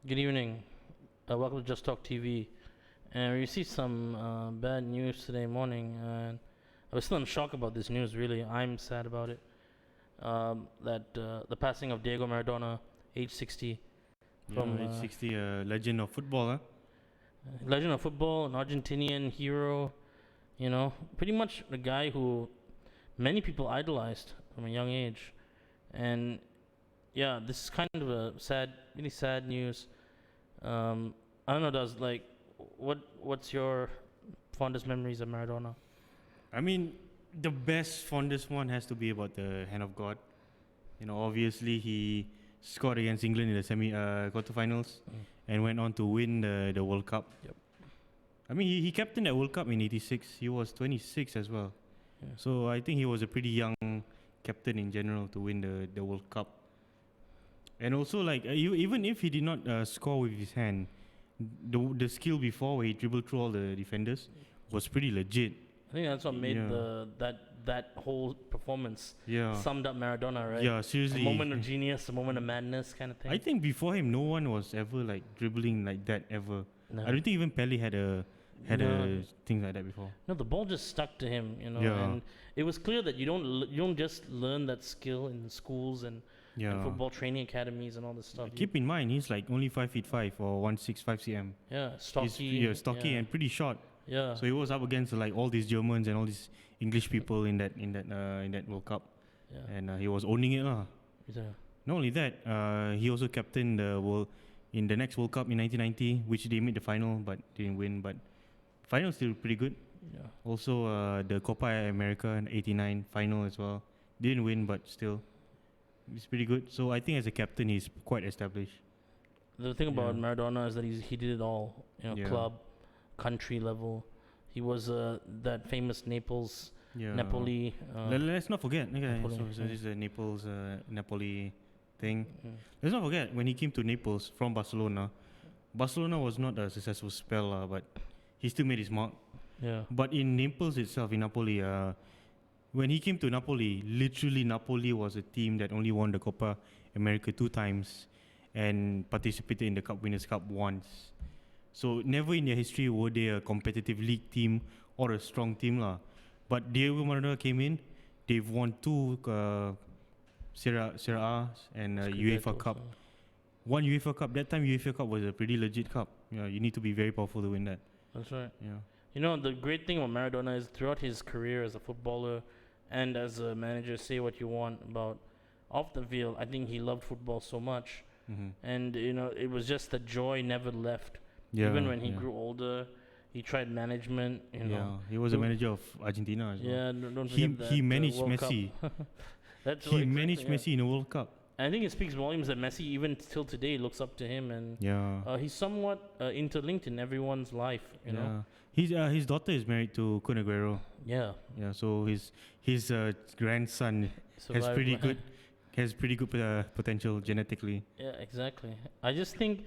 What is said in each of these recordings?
Good evening. Welcome to Just Talk TV. And we received some bad news today morning, and I was still in shock about this news. Really, I'm sad about it. That the passing of Diego Maradona, age 60, from Age 60, legend of football, huh? legend of football, an Argentinian hero. Pretty much the guy who many people idolized from a young age. And yeah, this is kind of a sad, really sad news. I don't know. Does like what's your fondest memories of Maradona? I mean, the best, fondest one has to be about the hand of God. Obviously he scored against England in the quarterfinals and went on to win the World Cup. Yep. I mean, he captained that World Cup in '86. He was 26 as well. Yeah. So I think he was a pretty young captain in general to win the World Cup. And also, like, even if he did not score with his hand, the skill before where he dribbled through all the defenders was pretty legit. I think that's what made Yeah. that whole performance Yeah. summed up Maradona, right? Yeah, seriously. A moment of genius, a moment of madness, kind of thing. I think before him, no one was ever like dribbling like that ever. No. I don't think even Pele had a No. thing like that before. No, the ball just stuck to him, Yeah. and it was clear that you don't just learn that skill in schools and Yeah. football training academies and all this stuff. Keep in mind, he's like only 5'5" or 165 cm. Yeah, stocky. He's stocky yeah. and pretty short. Yeah. So he was up against like all these Germans and all these English people in that World Cup, yeah. and he was owning it lah. Yeah. Not only that, he also captained the world in the next World Cup in 1990, which they made the final but didn't win. But final still pretty good. Yeah. Also, the Copa America in '89 final as well. Didn't win, but still, it's pretty good. So I think as a captain, he's quite established. The thing about Yeah. Maradona is that he did it all. Yeah. Club, country level. He was that famous Naples, Yeah. Napoli. Let's not forget. Okay, Napoli, so this is the Naples, Napoli thing. mm, Let's not forget when he came to Naples from Barcelona. Barcelona was not a successful spell, but he still made his mark. yeah. But in Naples itself, in Napoli, when he came to Napoli, literally Napoli was a team that only won the Copa America 2 times and participated in the Cup Winners' Cup once. So never in their history were they a competitive league team or a strong team lah. But Diego Maradona came in, they've won 2 Serie A and UEFA Scudettos, Cup. One UEFA Cup. That time UEFA Cup was a pretty legit cup. Yeah, you need to be very powerful to win that. That's right. Yeah. The great thing about Maradona is throughout his career as a footballer and as a manager, say what you want about off the field, I think he loved football so much. Mm-hmm. And, it was just the joy never left. Yeah. Even when he grew older, he tried management, Yeah, he was a manager of Argentina as well. Yeah, don't He forget that. he managed World Messi. Cup. That's He what managed exactly, Messi in a World Cup. And I think it speaks volumes that Messi, even till today, looks up to him, and Yeah. he's somewhat interlinked in everyone's life. You know. His daughter is married to Kun Aguero. Yeah. Yeah, so his grandson Survived has pretty good potential genetically. Yeah, exactly. I just think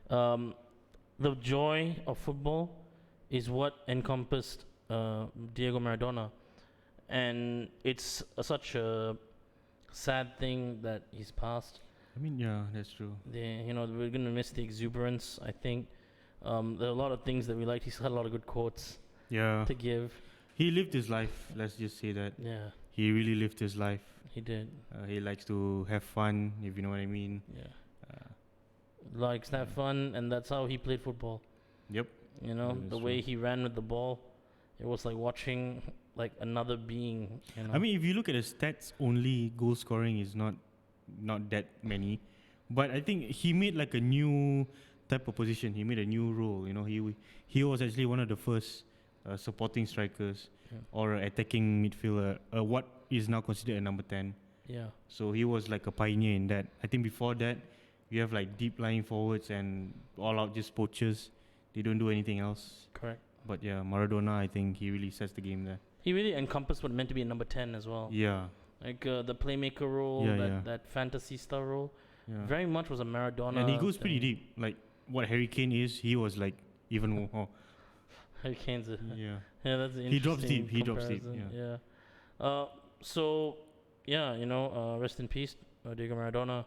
the joy of football is what encompassed Diego Maradona, and it's such a sad thing that he's passed. I mean, yeah, that's true. We're gonna miss the exuberance. I think there are a lot of things that we liked. He's had a lot of good quotes Yeah, to give. he lived his life. Let's just say that Yeah, he really lived his life. he did. He likes to have fun, if you know what I mean. Yeah, Uh, likes to have fun, and that's how he played football. yep. That The is way true. he ran with the ball, it was like watching like another being. I mean, if you look at the stats, only goal scoring is not that many, but I think he made like a new type of position. He made a new role. He was actually one of the first supporting strikers Yeah. or attacking midfielder. What is now considered a number 10. Yeah, So he was like a pioneer in that. I think before that, you have like deep lying forwards and all out just poachers. They don't do anything else. correct. But yeah, Maradona, I think he really sets the game there. He really encompassed what it meant to be a number 10 as well. Yeah. Like the playmaker role, that fantasy star role, Yeah. very much was a Maradona. And he goes pretty thing. deep. Like what Harry Kane is, he was like even more. Hurricanes. Yeah. Yeah, that's an He drops interesting deep, he drops deep, comparison, Yeah. So, rest in peace, Diego Maradona.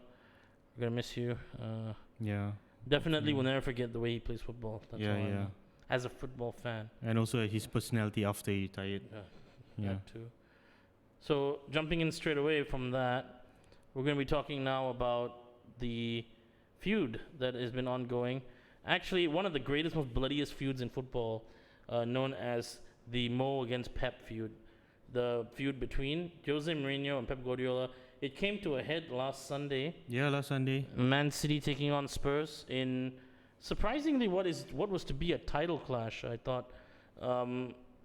We're gonna miss you. Yeah. Definitely will never forget the way he plays football. That's all I know. As a football fan. And also his personality after he retired. Yeah. That too. So jumping in straight away from that, we're going to be talking now about the feud that has been ongoing. Actually, one of the greatest, most bloodiest feuds in football, known as the Mo against Pep feud. The feud between Jose Mourinho and Pep Guardiola. It came to a head last Sunday. Yeah, last Sunday. Man City taking on Spurs in surprisingly what was to be a title clash. I thought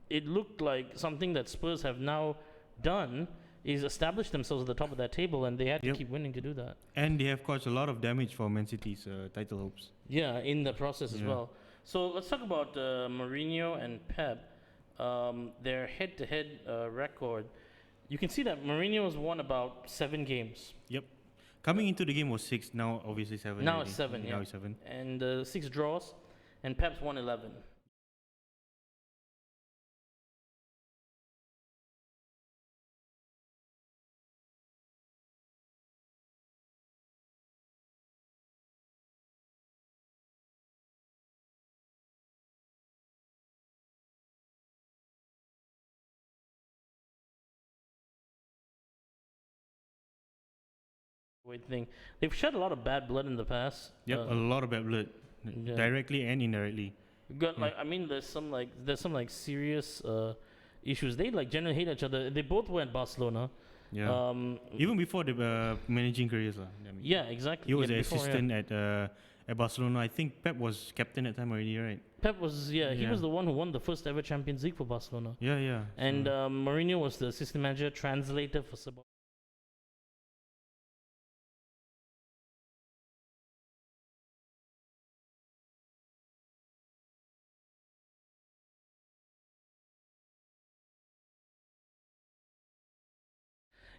it looked like something that Spurs have now done is established themselves at the top of that table, and they had to keep winning to do that. And they have caused a lot of damage for Man City's title hopes. Yeah, in the process as well. So let's talk about Mourinho and Pep. Their head-to-head record. You can see that Mourinho has won about 7 games. Yep. Coming into the game was 6, now obviously 7. Now it's 7, Now it's 7. And 6 draws, and Pep's won 11. Thing. They've shed a lot of bad blood in the past. Yep, a lot of bad blood, directly and indirectly. Got there's some serious issues. They generally hate each other. They both were at Barcelona. Yeah. Even before the managing careers, yeah, exactly. He was an assistant at Barcelona. I think Pep was captain at that time already, right? Pep was he was the one who won the first ever Champions League for Barcelona. Yeah. And Mourinho was the assistant manager, translator for Sabah.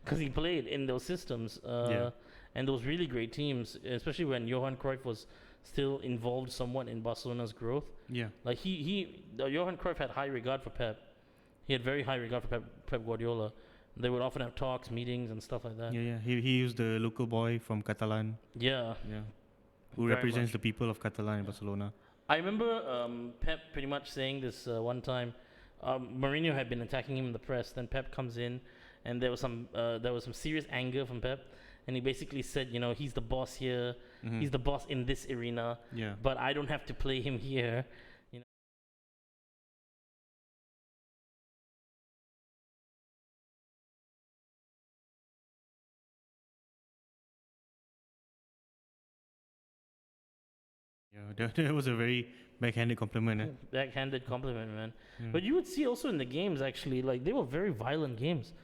Because he played in those systems and those really great teams, especially when Johan Cruyff was still involved somewhat in Barcelona's growth. Yeah. Johan Cruyff had high regard for Pep. He had very high regard for Pep Guardiola. They would often have talks, meetings, and stuff like that. Yeah. He used the local boy from Catalan. Yeah. Who represents the people of Catalan in Barcelona. I remember Pep pretty much saying this one time. Mourinho had been attacking him in the press. Then Pep comes in. And there was some serious anger from Pep, and he basically said, he's the boss here, he's the boss in this arena, but I don't have to play him here. Yeah, that was a very backhanded compliment. Backhanded compliment, man. But you would see also in the games, actually, they were very violent games.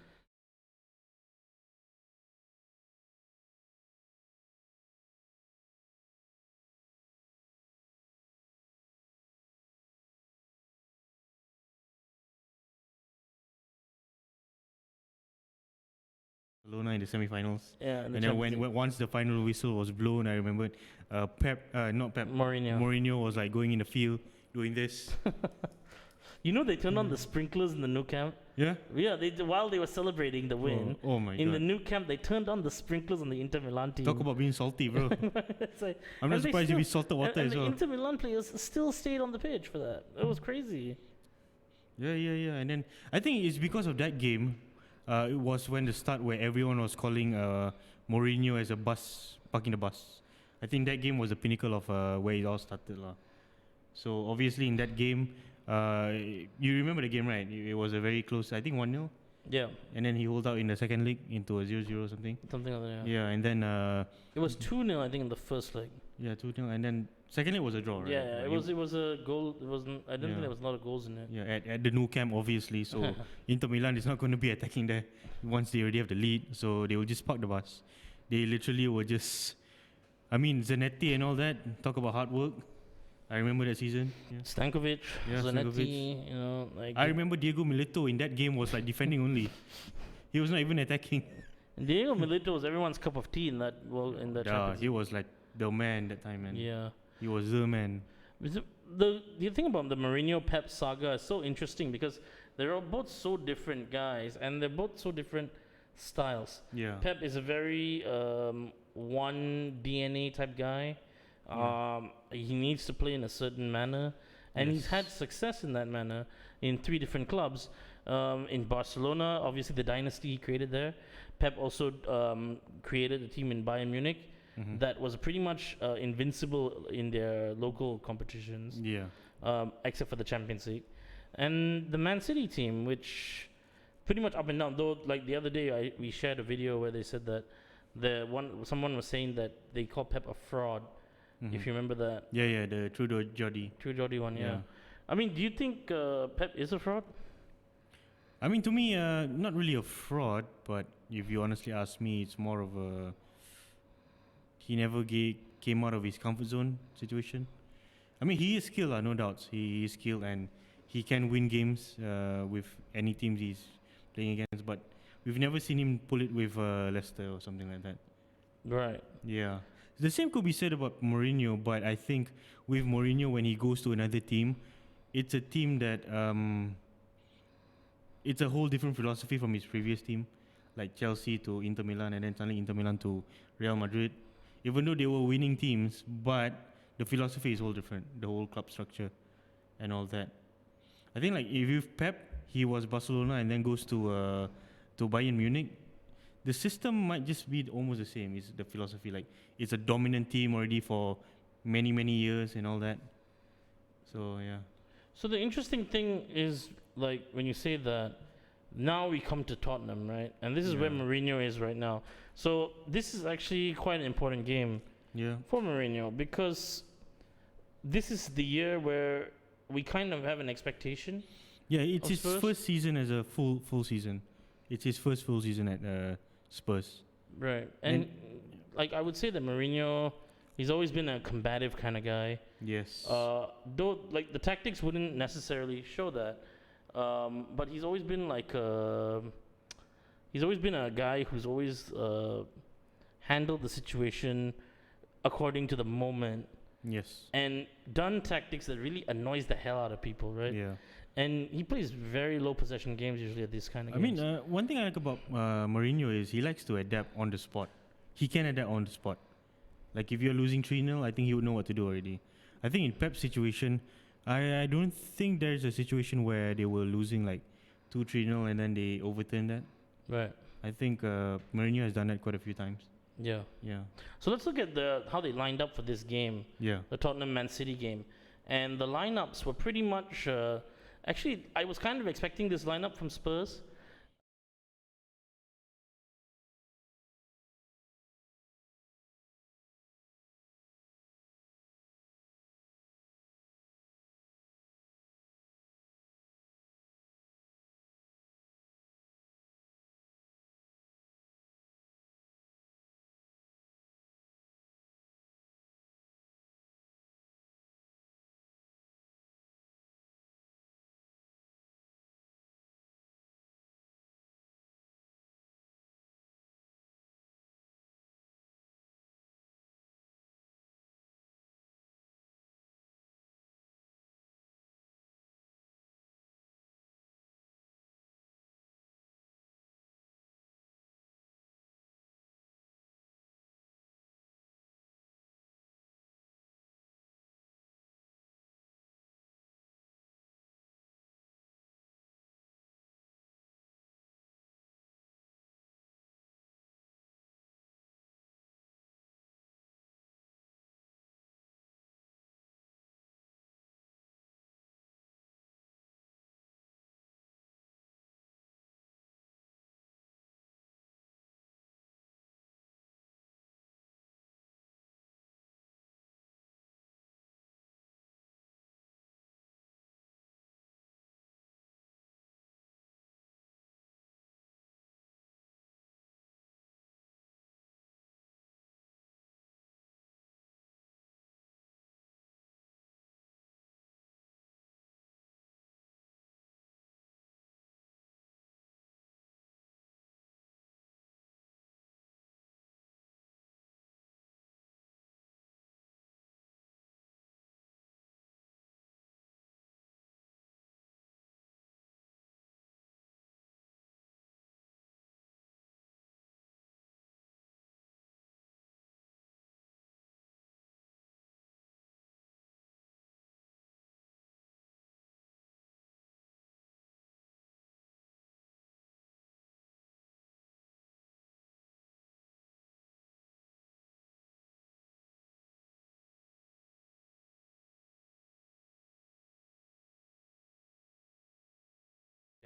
Barcelona in the semi-finals. Yeah, and then once the final whistle was blown, I remembered Mourinho was going in the field doing this. They turned on the sprinklers in the Nou Camp. Yeah. Yeah, while they were celebrating the win. Oh my God. In the Nou Camp, they turned on the sprinklers on the Inter Milan team. Talk about being salty, bro. I'm not surprised if we salted water as well. And the Inter Milan players still stayed on the pitch for that. It was crazy. Yeah. And then I think it's because of that game. It was when the start where everyone was calling Mourinho as a parking the bus. I think that game was the pinnacle of where it all started. So obviously in that game, you remember the game, right? It was a very close, I think 1-0. Yeah. And then he holed out in the second leg into a 0-0 or something. Something like that, yeah. And then... it was 2-0, I think, in the first leg. Yeah, 2-0. And then second leg was a draw, right? Yeah, it was a goal. It wasn't... I don't think there was a lot of goals in it. Yeah, at the Nou Camp, obviously. So Inter Milan is not going to be attacking there once they already have the lead. So they will just park the bus. They literally were just... Zanetti and all that, talk about hard work. I remember that season. Yeah. Stankovic, Zanetti, I remember Diego Milito in that game was defending only. He was not even attacking. Diego Milito was everyone's cup of tea in that he was the man that time, man. Yeah. He was the man. The thing about the Mourinho Pep saga is so interesting because they're all both so different guys and they're both so different styles. Yeah. Pep is a very one DNA type guy. He needs to play in a certain manner, and he's had Yes. success in that manner in 3 different clubs. In Barcelona, obviously the dynasty he created there. Pep also created a team in Bayern Munich Mm-hmm. that was pretty much invincible in their local competitions, Yeah. except for the Champions League. And the Man City team, which pretty much up and down. Though, like the other day, we shared a video where they said that someone was saying that they call Pep a fraud. Mm-hmm. If you remember that Yeah, yeah, the Trudeau Jody. True Geordie one, yeah. Yeah. I mean, do you think Pep is a fraud? I mean, to me, not really a fraud, but if you honestly ask me, it's more of a he never came out of his comfort zone situation. I mean, he is skilled, no doubts. He is skilled and he can win games with any teams he's playing against. But we've never seen him pull it with Leicester or something like that. Right. Yeah. The same could be said about Mourinho, but I think with Mourinho, when he goes to another team, it's a team that it's a whole different philosophy from his previous team, like Chelsea to Inter Milan, and then suddenly Inter Milan to Real Madrid. Even though they were winning teams, but the philosophy is all different, the whole club structure and all that. I think like if you Pep, he was Barcelona and then goes to Bayern Munich. The system might just be almost the same. It's the philosophy, like it's a dominant team already for many years and all that. So yeah, So the interesting thing is, like, when you say that, now we come to Tottenham, right? And this is where Yeah. Mourinho is right now. So this is actually quite an important game yeah, for Mourinho because this is the year where we kind of have an expectation. yeah. It's Of his Spurs? first season as a full season. It's his first full season at Spurs. Right. And like I would say that Mourinho, he's always been a combative kind of guy. Yes. Though like the tactics wouldn't necessarily show that. But he's always been like he's always been a guy who's always handled the situation according to the moment yes. and done tactics that really annoys the hell out of people, right? Yeah. And he plays very low possession games usually at this kind of I games. mean, one thing I like about Mourinho is he likes to adapt on the spot. He can adapt on the spot. Like if you're losing 3-0, I think he would know what to do already. I think in Pep's situation, I don't think there's a situation where they were losing like 2-3-0 and then they overturn that. Right. I think Mourinho has done that quite a few times. Yeah. Yeah. So let's look at how they lined up for this game, Yeah. the Tottenham Man City game. And the lineups were pretty much actually I was kind of expecting this lineup from Spurs.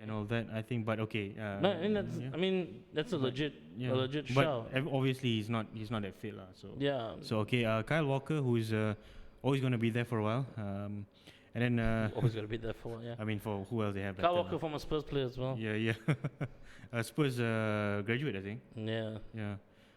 and all that. I think, but okay. No, and that's yeah. I mean that's a But, legit yeah. a legit But shout. obviously he's not that fit lah. So Yeah. so okay. Kyle Walker, who is always gonna be there for a while. And then Always gotta be there for yeah. I mean, for who else they have? Kyle Walker, former Spurs player as well. Yeah, yeah. Spurs graduate, I think. Yeah. Yeah.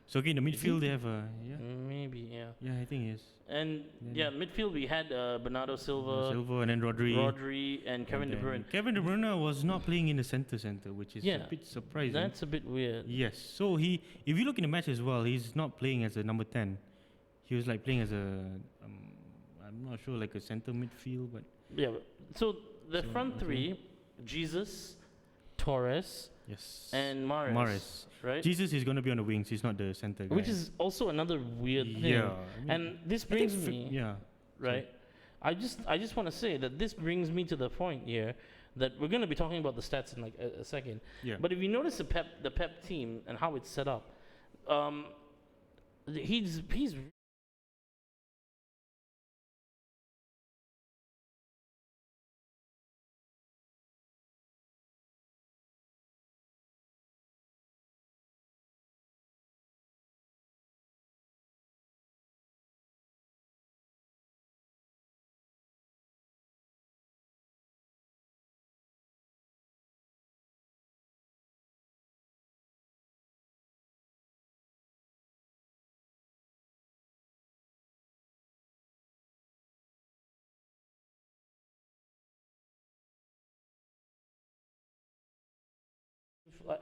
So okay, in the midfield they have yeah. Maybe, yeah. Yeah, I think yes. And yeah, midfield we had Bernardo Silva, And then Rodri, and Kevin De Bruyne. Kevin De Bruyne was not playing in the center, which is Yeah, a bit surprising. That's a bit weird. Yes. So if you look in the match as well, he's not playing as a number 10. He was like playing as a I'm not sure, like a center midfield, but Yeah. So the front three, Jesus, Torres, yes, and Mahrez. Right. Jesus is going to be on the wings. He's not the center guy. Which is also another weird thing. Yeah. And this brings me. Yeah. Right. I just want to say that this brings me to the point here that we're going to be talking about the stats in like a second. Yeah. But if you notice the Pep team and how it's set up, he's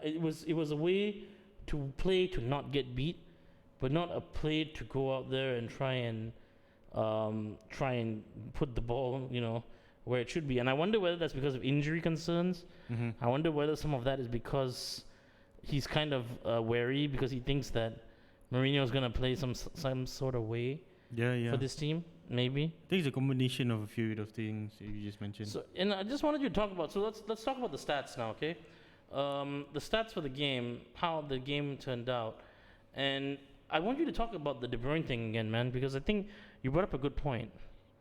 it was a way to play to not get beat, but not a play to go out there and try and put the ball, where it should be. And I wonder whether that's because of injury concerns. Mm-hmm. I wonder whether some of that is because he's kind of wary because he thinks that Mourinho is going to play some sort of way for this team. Maybe. I think it's a combination of a few of things that you just mentioned. So, and I just wanted you to talk about. So let's talk about the stats now, okay? The stats for the game, how the game turned out, and I want you to talk about the De Bruyne thing again, man, because I think you brought up a good point.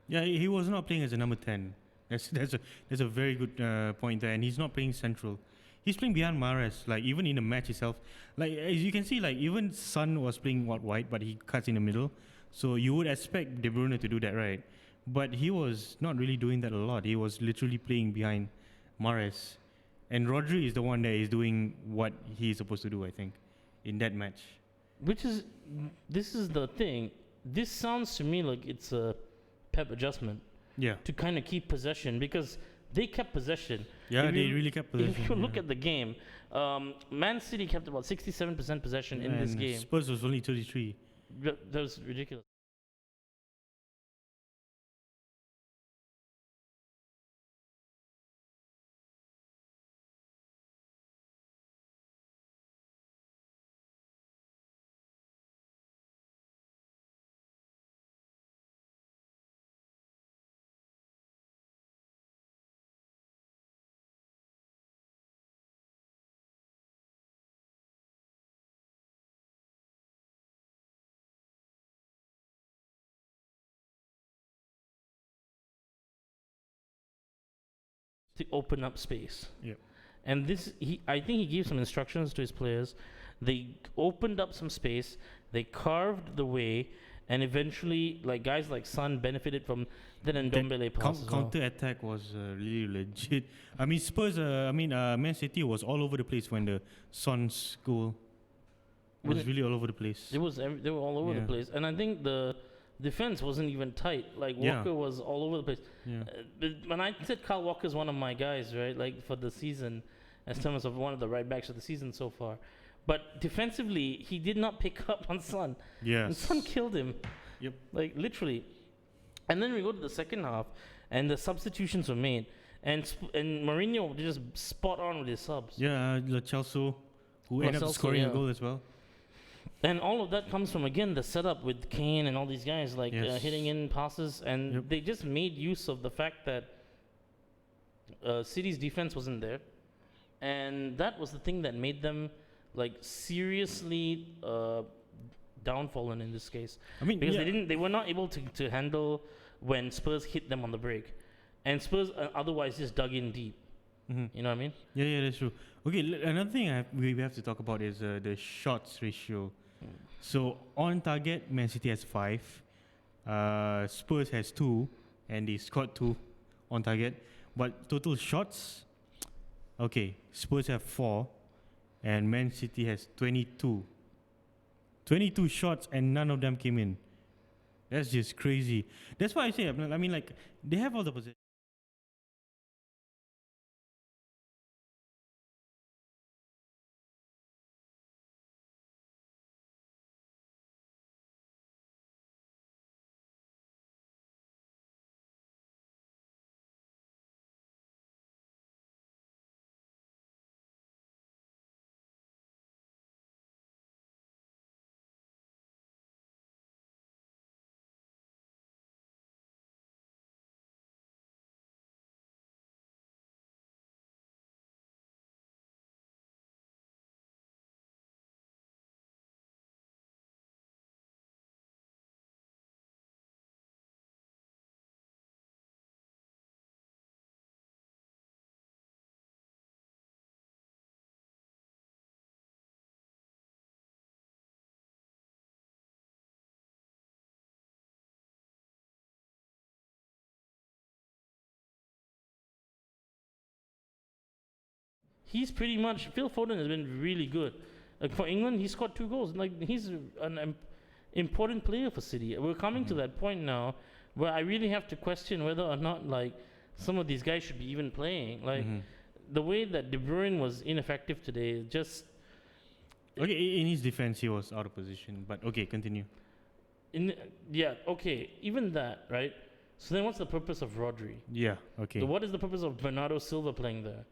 Yeah, he was not playing as a number 10. That's a very good point there, and he's not playing central. He's playing behind Mahrez, like even in the match itself. Like as you can see, like even Son was playing wide, but he cuts in the middle. So you would expect De Bruyne to do that, right? But he was not really doing that a lot. He was literally playing behind Mahrez. And Rodri is the one that is doing what he's supposed to do, I think, in that match. This is the thing. This sounds to me like it's a Pep adjustment. Yeah. To kind of keep possession because they kept possession. Yeah, they really kept possession. If you look at the game, Man City kept about 67% possession in this game. Spurs was only 33. That was ridiculous. To open up space. Yep. And I think he gave some instructions to his players. They opened up some space. They carved the way, and eventually, like guys like Son benefited from that Ndombele pass. Counter attack was really legit. I mean, Spurs. Man City was all over the place when the Son's goal was really all over the place. They were all over the place, and I think the defense wasn't even tight. Like Walker was all over the place. Yeah. When I said Kyle Walker is one of my guys, right? Like for the season, as terms of one of the right backs of the season so far. But defensively, he did not pick up on Son. Yes. And Son killed him. Yep. Like literally. And then we go to the second half, and the substitutions were made, and Mourinho just spot on with his subs. Yeah, Lo Celso, who ended up scoring a goal as well. And all of that comes from, again, the setup with Kane and all these guys, like hitting in passes. And they just made use of the fact that City's defense wasn't there. And that was the thing that made them, like, seriously downfallen in this case. I mean, because they were not able to handle when Spurs hit them on the break. And Spurs otherwise just dug in deep. Mm-hmm. You know what I mean? Yeah, that's true. Okay, another thing we have to talk about is the shots ratio. So on target, Man City has 5, Spurs has 2, and they scored 2 on target. But total shots, okay, Spurs have 4, and Man City has 22. 22 shots, and none of them came in. That's just crazy. That's why I say, I mean, like, they have all the possession. He's pretty much Phil Foden has been really good. Like for England, he scored 2 goals. Like he's an important player for City. We're coming to that point now where I really have to question whether or not like some of these guys should be even playing. Like the way that De Bruyne was ineffective today, just Okay, in his defense, he was out of position. But okay, continue. okay, even that, right? So then, what's the purpose of Rodri? Yeah, okay. So what is the purpose of Bernardo Silva playing there?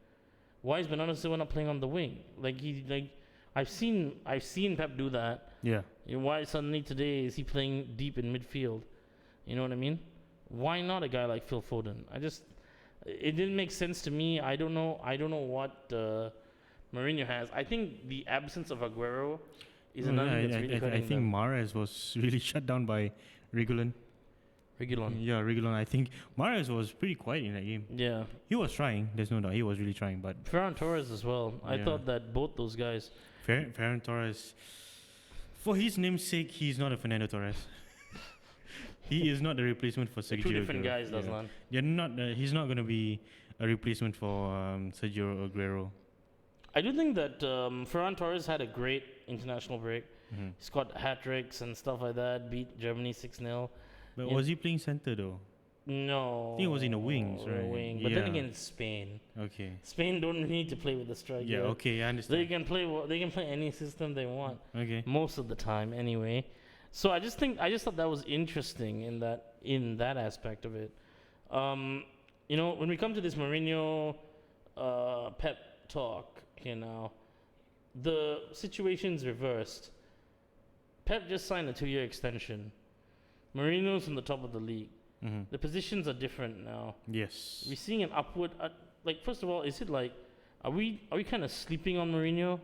Why is Bernardo Silva not playing on the wing? I've seen Pep do that. Yeah. Why suddenly today is he playing deep in midfield? You know what I mean? Why not a guy like Phil Foden? It didn't make sense to me. I don't know what Mourinho has. I think the absence of Aguero is another thing that's really hurting I think Mahrez was really shut down by Regulon. Regulon. Yeah, Regulon. I think Mahrez was pretty quiet in that game. Yeah. He was trying. There's no doubt. He was really trying. But Ferran Torres as well. I Yeah. thought that both those guys. Ferran Torres, for his name's sake, he's not a Fernando Torres. He is not the replacement for They're Sergio. two different Aguero. guys, Dazlan. They're not. He's not going to be a replacement for Sergio Aguero. I do think that Ferran Torres had a great international break. Mm-hmm. He scored hat tricks and stuff like that. Beat Germany 6-0. But Yeah. was he playing center though? No. I think it was in the wings, right? Wing. But then Yeah. again, it's Spain. Okay. Spain don't need to play with the striker. Yeah. Okay. I understand. They can play. They can play any system they want. Okay. Most of the time, anyway. So I just thought that was interesting in that aspect of it. When we come to this Mourinho, Pep talk here now, the situation's reversed. Pep just signed a 2-year extension. Mourinho's on the top of the league. Mm-hmm. The positions are different now. Yes. We're seeing an upward. First of all, is it like, are we kind of sleeping on Mourinho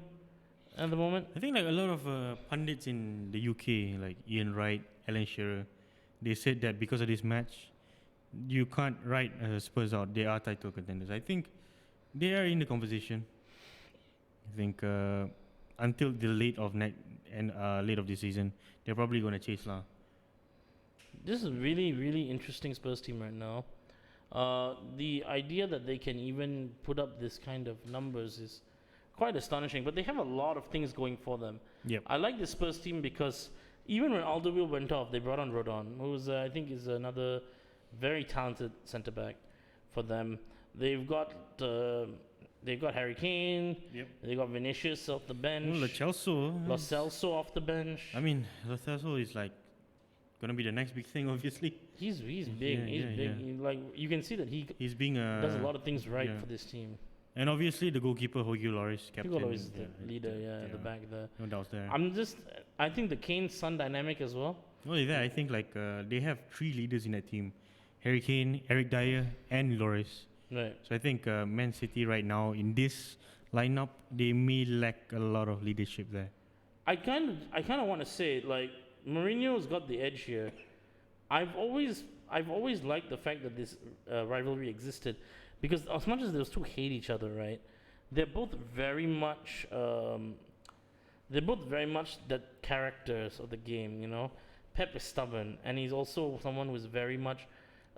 at the moment? I think like a lot of pundits in the UK, like Ian Wright, Alan Shearer, they said that because of this match, you can't write Spurs out. They are title contenders. I think they are in the conversation. I think until the late of this season, they're probably going to chase lah. This is really, really interesting Spurs team right now. The idea that they can even put up this kind of numbers is quite astonishing. But they have a lot of things going for them. Yep. I like the Spurs team because even when Alderweireld went off, they brought on Rodon, who I think is another very talented centre back for them. They've got Harry Kane. Yep. They got Vinicius off the bench. Lo Celso off the bench. I mean, Lo Celso is like gonna be the next big thing, obviously. He's big. Yeah, he's big. yeah. You can see that he's being does a lot of things right for this team. And obviously the goalkeeper Hugo Lloris, captain. Hugo Lloris is the leader, at the back there. No doubt there. I think the Kane-Son dynamic as well. Only that, I think like they have 3 leaders in that team: Harry Kane, Eric Dyer, and Lloris. Right. So I think Man City right now in this lineup, they may lack a lot of leadership there. I kind of want to say like Mourinho's got the edge here. I've always liked the fact that this rivalry existed. because as much as those two hate each other, right? They're both very much the characters of the game, you know. Pep is stubborn, and he's also someone who is very much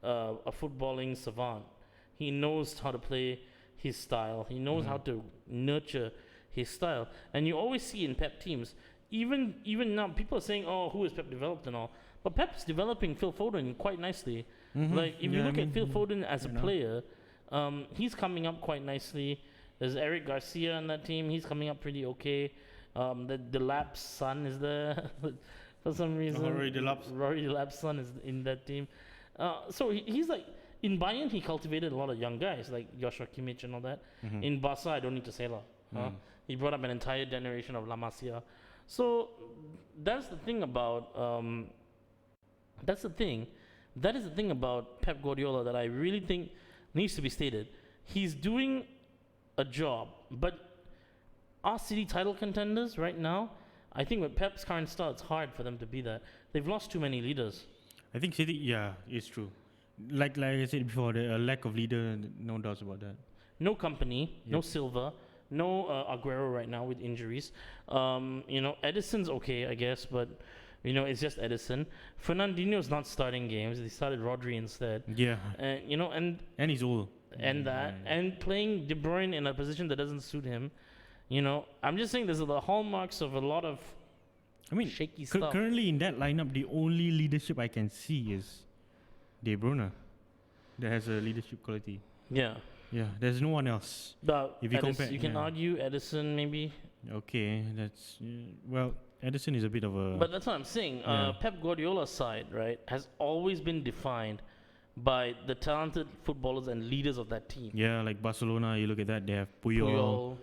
a footballing savant. He knows how to play his style. He knows how to nurture his style, and you always see in Pep teams. Even now, people are saying, "Oh, who is Pep developed and all?" But Pep's developing Phil Foden quite nicely. Like if you look at Phil Foden as a player, he's coming up quite nicely. There's Eric Garcia on that team. He's coming up pretty okay. The Lap's son is there for some reason. Rory Delap's son is in that team. So he's like, in Bayern, he cultivated a lot of young guys like Joshua Kimmich and all that. In Barca, I don't need to say that. He brought up an entire generation of La Masia. So that's the thing about that is the thing about Pep Guardiola that I really think needs to be stated. He's doing a job, but are City title contenders right now? I think with Pep's current style, it's hard for them to be that. They've lost too many leaders. I think City, yeah, it's true. Like I said before, the lack of leader, no doubts about that. No company, no Silva, no Aguero right now with injuries. You know, Edison's okay, I guess, but you know, it's just Edison. Fernandinho's not starting games. They started Rodri instead. Yeah. And you know, and he's old. And and playing De Bruyne in a position that doesn't suit him. You know, I'm just saying there's the hallmarks of a lot of shaky stuff. Currently in that lineup, the only leadership I can see is De Bruyne. That has a leadership quality. Yeah. Yeah, there's no one else. But if you compare, you can argue Edison maybe. Okay, that's well, Edison is a bit of a. But that's what I'm saying. Pep Guardiola's side, right, has always been defined by the talented footballers and leaders of that team. Yeah, like Barcelona, you look at that, they have Puyol,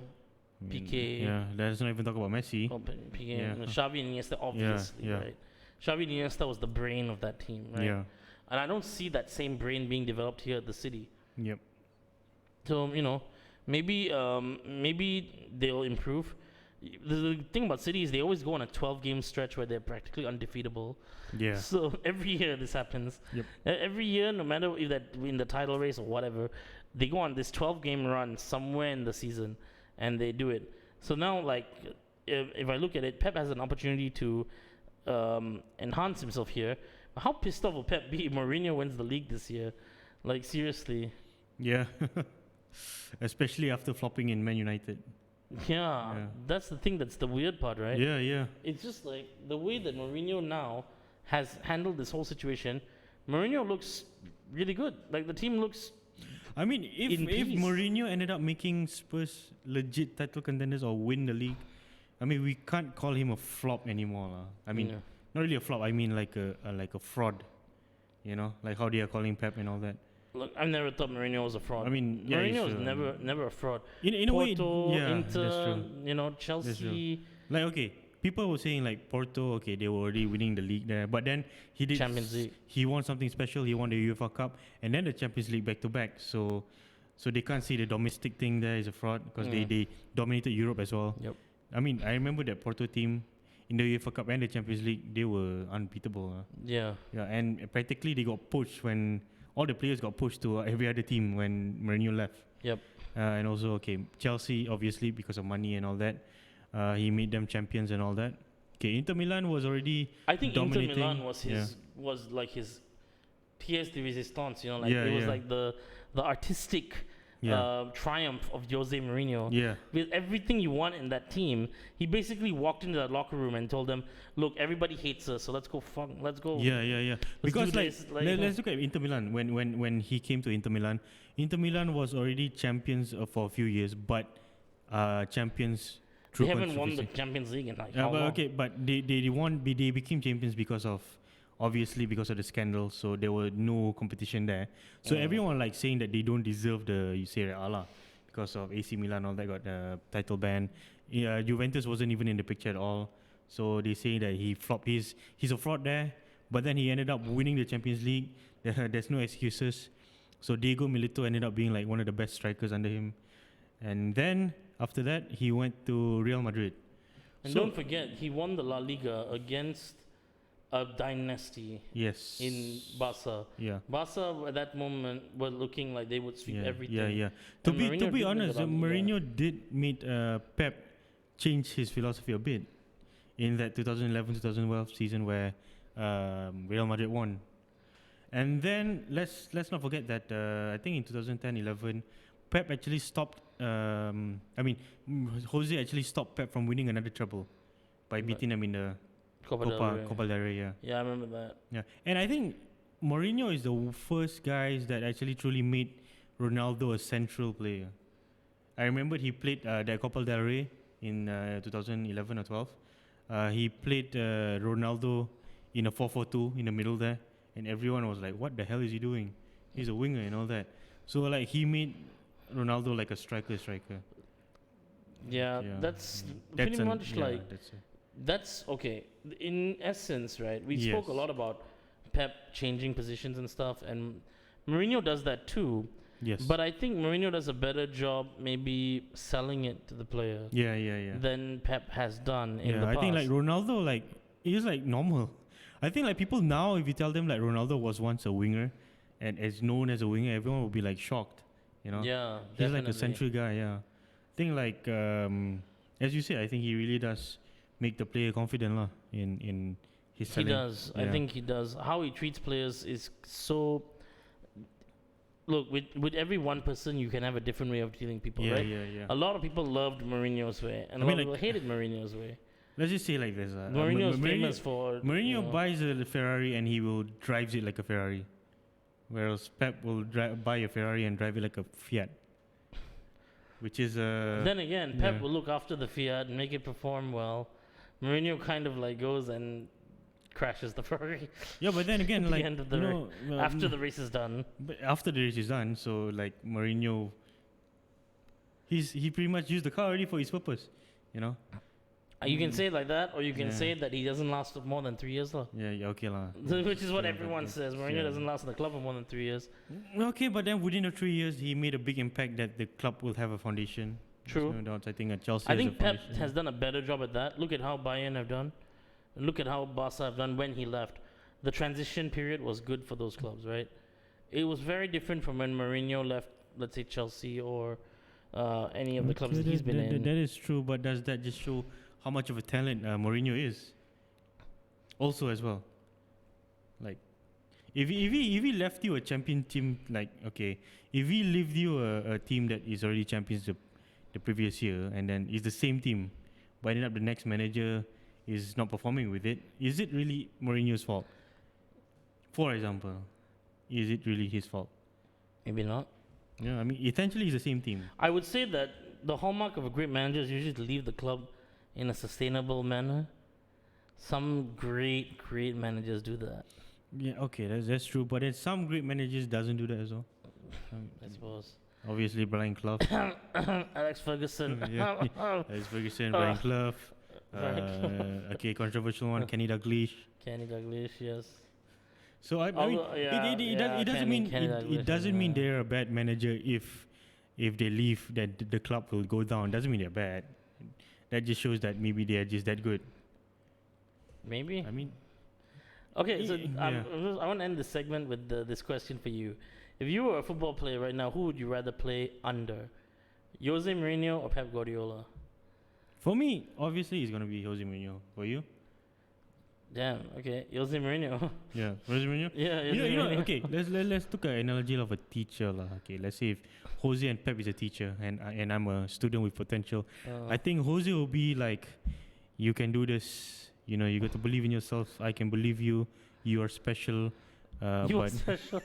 Piqué. Yeah, let's not even talk about Messi. Piqué, Xavi and Iniesta, obviously, right? Xavi and Iniesta was the brain of that team, right? Yeah. And I don't see that same brain being developed here at the City. Yep. So, you know, maybe they'll improve. The thing about City is they always go on a 12-game stretch where they're practically undefeatable. Yeah. So every year this happens. Yep. Every year, no matter if that in the title race or whatever, they go on this 12-game run somewhere in the season, and they do it. So now, like, if I look at it, Pep has an opportunity to enhance himself here. How pissed off will Pep be if Mourinho wins the league this year? Like, seriously. Yeah. Especially after flopping in Man United. Yeah, that's the thing. That's the weird part, right? Yeah. It's just like the way that Mourinho now has handled this whole situation. Mourinho looks really good. Like the team looks. I mean, if Mourinho ended up making Spurs legit title contenders or win the league, I mean, we can't call him a flop anymore. I mean, not really a flop. I mean, like a fraud. You know, like how they are calling Pep and all that. Look, I've never thought Mourinho was a fraud. I mean, Mourinho was never a fraud. In Porto, a way, Inter, you know, Chelsea. Like, okay, people were saying like Porto, okay, they were already winning the league there, but then he did Champions League. He won something special. He won the UEFA Cup and then the Champions League back to back. So they can't see the domestic thing there is a fraud because they dominated Europe as well. Yep. I mean, I remember that Porto team in the UEFA Cup and the Champions League, they were unbeatable. Yeah, and practically they got pushed when. All the players got pushed to every other team when Mourinho left. Yep. And also, okay, Chelsea, obviously, because of money and all that. He made them champions and all that. Okay, Inter Milan was already dominating. Inter Milan was like his pièce de résistance, you know, like it was like the artistic triumph of Jose Mourinho. Yeah. With everything you want in that team, he basically walked into that locker room and told them, "Look, everybody hates us, so let's go. Yeah. Because let's look at Inter Milan. When he came to Inter Milan was already champions for a few years, but champions. They haven't won the Champions League in like how long? Okay, but they became champions because of the scandal, so there were no competition there. So everyone like saying that they don't deserve the Serie A because of AC Milan, all that got the title ban. Juventus wasn't even in the picture at all. So they say that he flopped. He's a fraud there, but then he ended up winning the Champions League. There's no excuses. So Diego Milito ended up being like one of the best strikers under him. And then after that, he went to Real Madrid. And don't forget, he won the La Liga against a dynasty Yes. in Barca. Yeah. Barca at that moment were looking like they would sweep everything. Yeah. To And be Mourinho did honest, make it on, Mourinho did made Pep change his philosophy a bit in that 2011-2012 season where Real Madrid won. And then let's not forget that I think in 2010-11, Pep actually stopped. Jose actually stopped Pep from winning another treble by beating them in the Copa del Rey. Yeah, I remember that. Yeah, and I think Mourinho is the first guys that actually truly made Ronaldo a central player. I remember he played the Copa del Rey in 2011 or 12. He played Ronaldo in a 4-4-2 in the middle there, and everyone was like, "What the hell is he doing? He's a winger and all that." So like he made Ronaldo like a striker. Yeah, that's pretty much like that's that's okay. In essence, right? We spoke a lot about Pep changing positions and stuff, and Mourinho does that too. Yes. But I think Mourinho does a better job maybe selling it to the player than Pep has done in the past. I think like Ronaldo, like, he's like normal. I think like people now, if you tell them like Ronaldo was once a winger and is known as a winger, everyone will be like shocked, you know? Yeah, he's definitely. like a central guy, I think like, as you said, I think he really does make the player confident in his selling. He does. I think he does. How he treats players is so... Look, with every one person, you can have a different way of treating people, right? Yeah. A lot of people loved Mourinho's way, and a lot of people hated Mourinho's way. Let's just say like this. Mourinho's famous for... Mourinho buys a Ferrari and he will drives it like a Ferrari. Whereas Pep will buy a Ferrari and drive it like a Fiat. Which is... then again, Pep will look after the Fiat and make it perform well. Mourinho kind of like goes and crashes the Ferrari. Yeah, but then again, like, end of the after the race is done. But after the race is done, so like Mourinho, he pretty much used the car already for his purpose, you know. You can say it like that, or you can say that he doesn't last more than 3 years, lah. Yeah, okay, lah. Which is what everyone says. Mourinho doesn't last in the club for more than 3 years. Okay, but then within the 3 years, he made a big impact that the club will have a foundation. True. No doubt. I think at Chelsea. I think Pep has done a better job at that. Look at how Bayern have done. Look at how Barca have done when he left. The transition period was good for those clubs, right? It was very different from when Mourinho left, let's say Chelsea or any of the clubs that he's been in. That is true, but does that just show how much of a talent Mourinho is? Also, as well, like if he left you a champion team, like okay, if he left you a team that is already champions the previous year, and then it's the same team, but ended up the next manager is not performing with it, is it really Mourinho's fault? For example, is it really his fault? Maybe not. Yeah, I mean, essentially it's the same team. I would say that the hallmark of a great manager is usually to leave the club in a sustainable manner. Some great managers do that. Yeah, okay, that's true. But then some great managers doesn't do that as well. I suppose. Obviously, Brian Clough. Alex Ferguson. Alex Ferguson, Brian Clough. Okay, controversial one, Kenny Dalglish. Kenny Dalglish, yes. So I mean, it doesn't mean it doesn't mean they're a bad manager if they leave that the club will go down. Doesn't mean they're bad. That just shows that maybe they are just that good. Maybe. I mean. Okay, so I want to end this segment with this question for you. If you were a football player right now, who would you rather play under? Jose Mourinho or Pep Guardiola? For me, obviously, it's going to be Jose Mourinho. For you? Damn, okay. Jose Mourinho. Yeah, Jose Mourinho? Yeah, you know, okay, let's take an analogy of a teacher. Okay, let's say if Jose and Pep is a teacher and I'm a student with potential, I think Jose will be like, you can do this. You know, you got to believe in yourself. I can believe you. You are special. You are special.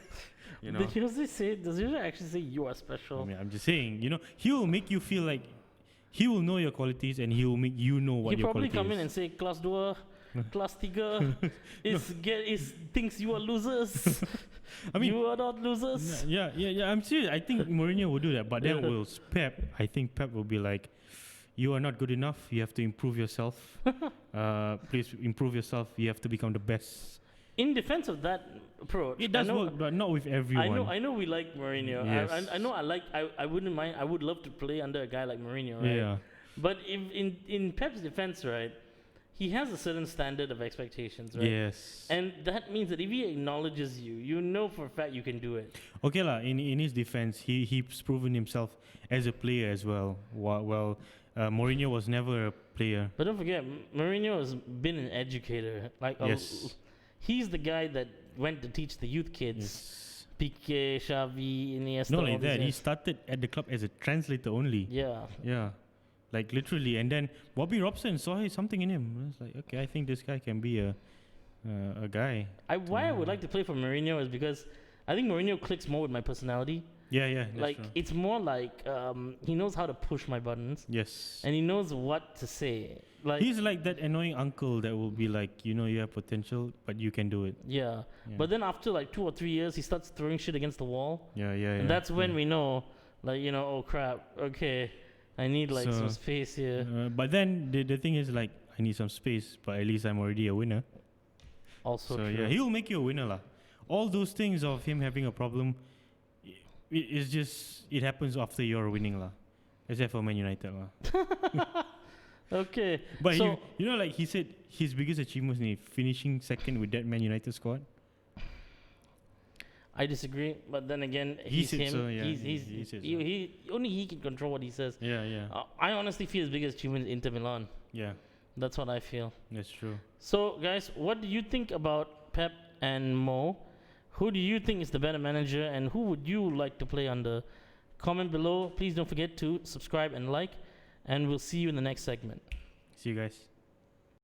You know, does Jose actually say you are special? I mean, I'm just saying, you know, he will make you feel like he will know your qualities and he will make you know what your qualities is. He probably come in and say, Class 2, Class 3, thinks you are losers. I mean, you are not losers. Yeah, I'm serious. I think Mourinho will do that. But then will Pep, I think Pep will be like, you are not good enough. You have to improve yourself. Please improve yourself. You have to become the best. In defense of that approach, it does work, but not with everyone. I know we like Mourinho. Yes. I wouldn't mind. I would love to play under a guy like Mourinho, right? Yeah. But if in Pep's defense, right, he has a certain standard of expectations, right? Yes. And that means that if he acknowledges you, you know for a fact you can do it. Okay lah. In his defense, he's proven himself as a player as well. Well, Mourinho was never a player. But don't forget, Mourinho has been an educator. Like, Yes. he's the guy that went to teach the youth kids. Yes. Piqué, Xavi, Iniesta. Not all like these that. He guys. started at the club as a translator only. Yeah. Yeah. Like literally, and then Bobby Robson saw something in him. It's like, okay, I think this guy can be a guy. Why I would like to play for Mourinho is because I think Mourinho clicks more with my personality. Yeah, that's Like true. it's more like he knows how to push my buttons Yes. and he knows what to say. Like He's like that annoying uncle that will be like, you know, you have potential, but you can do it. yeah. Yeah. But then after like 2 or 3 years, he starts throwing shit against the wall, Yeah. and that's when we know, like oh crap, okay, I need like some So, space here. But then the thing is like, I need some space, but at least I'm already a winner. Also So true. yeah, he'll make you a winner lah. All those things of him having a problem, it's just it happens after you're winning lah. Except for Man United lah. Okay. But so you know, like he said, his biggest achievement is finishing second with that Man United squad. I disagree, but then again, He he's said him. so, yeah, He's he said so. he only he can control what he says. Yeah. I honestly feel his biggest achievement is Inter Milan. Yeah, That's what I feel. that's true. So, guys, what do you think about Pep and Mo? Who do you think is the better manager, and who would you like to play under? Comment below. Please don't forget to subscribe and like, and we'll see you in the next segment. See you guys.